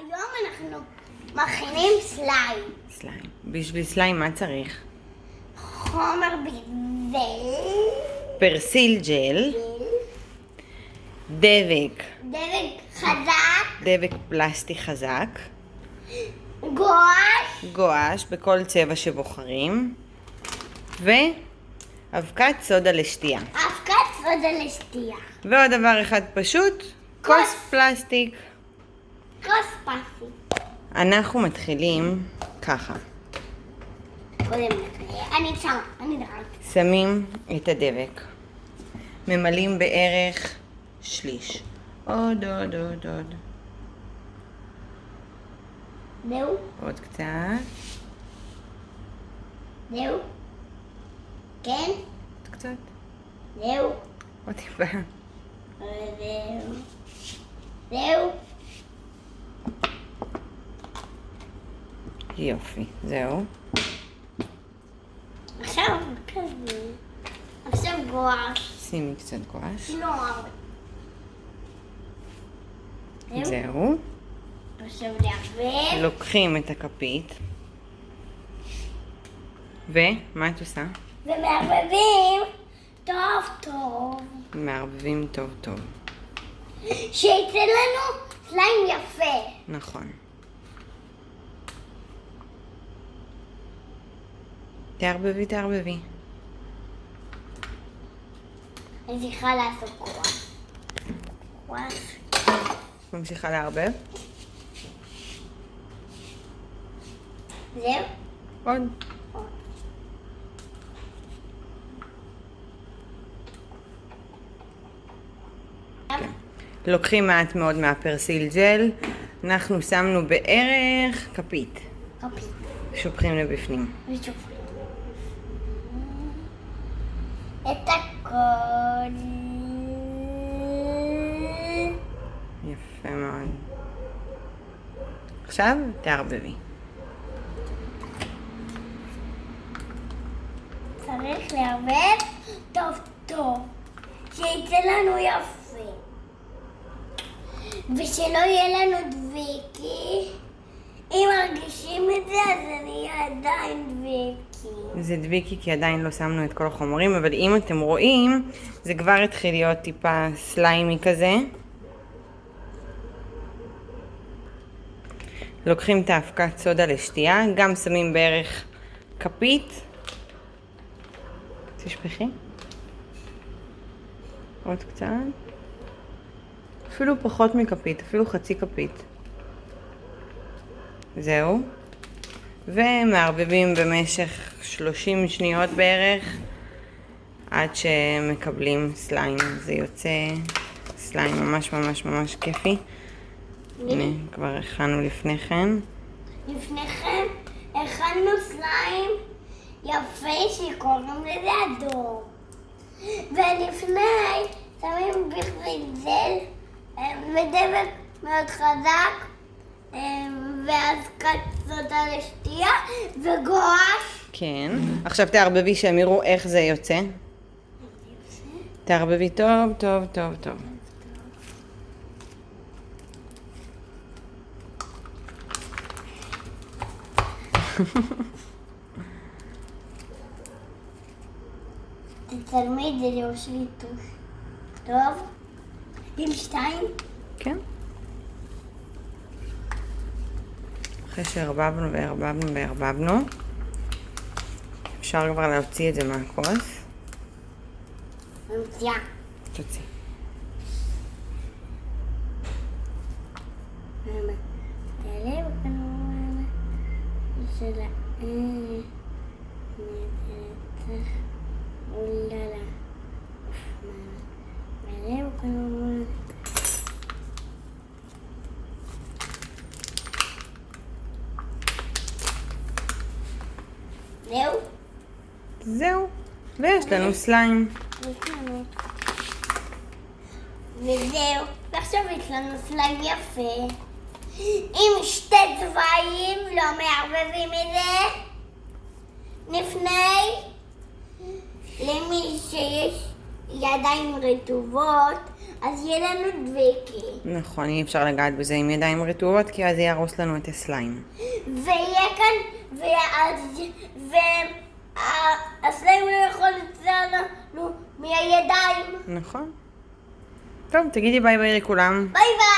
היום אנחנו מכינים סליים. סליים. בשביל סליים מה צריך? חומר ברזל. פרסיל ג'ל. דבק. דבק חזק. דבק פלסטי חזק. גואש. גואש בכל צבע שבוחרים. ואבקת סודה לשתייה. אבקת סודה לשתייה. ועוד דבר אחד פשוט, כוס פלסטיק. כוס פלסטיק. אנחנו מתחילים ככה. קודם אני שמה, אני דרכתי. שמים את הדבק. ממלאים בערך שליש. עוד. זהו? עוד קצת. זהו? כן? עוד קצת. זהו? עוד טיפה. זהו? זהו? יופי, זהו. עכשיו כזה. עכשיו גואש. שימי קצת גואש. לא הרבה. זהו. עכשיו לערבב. לוקחים את הכפית. ומה את עושה? ומערבבים טוב טוב. מערבבים טוב טוב. שיצא לנו סליים יפה. נכון. תערבבי. אני צריכה לעשות גואש. גואש. ממשיכה לערבב. זהו? עוד. לוקחים מעט מאוד מהפרסיל ג'ל. אנחנו שמנו בערך כפית. כפית. שופכים לבפנים. ושופכים. את הכל. יפה מאוד. עכשיו תערבבי. צריך לערבב טוב טוב. שיצא לנו יפה. ושלא יהיה לנו דביקי. אם מרגישים את זה, אז אני אהיה עדיין דביקי. זה דביקי כי עדיין לא שמנו את כל החומרים, אבל אם אתם רואים, זה כבר התחיל להיות טיפה סליימי כזה. לוקחים את האבקת סודה לשתייה, גם שמים בערך כפית. תשפכי. עוד קצת. אפילו פחות מכפית, אפילו חצי כפית. זהו. ומערבבים במשך 30 שניות בערך, עד שמקבלים סליים. זה יוצא סליים ממש כיפי. הנה, כבר הכנו לפני כן. לפני כן הכנו סליים יפה שקוראים לזה אדום. ולפני שמים ברזל ודבק מאוד חזק ואז סודה לשתייה וגואש. כן. עכשיו תערבבי שהם יראו איך זה יוצא. תערבבי טוב. תצלמי את זה לראש ליטוש. טוב? עם 2? כן. אחרי שערבבנו, אפשר כבר להוציא את זה מהכוס. ממציאה. תוציא. תעלה וכנראה שלה. אוללה. תעלה וכנראה. זהו. ויש לנו סליים. וזהו. ועכשיו יש לנו סליים יפה. עם 2 צבעים, לא מערבבים את זה. לפני, למי שיש ידיים רטובות, אז יהיה לנו דבקי. נכון, אי אפשר לגעת בזה עם ידיים רטובות, כי אז זה יהרוס לנו את הסליים. ויהיה כאן, והסליים לא יכול לצאת לנו מהידיים. נכון. טוב, תגידי ביי ביי לכולם. ביי ביי!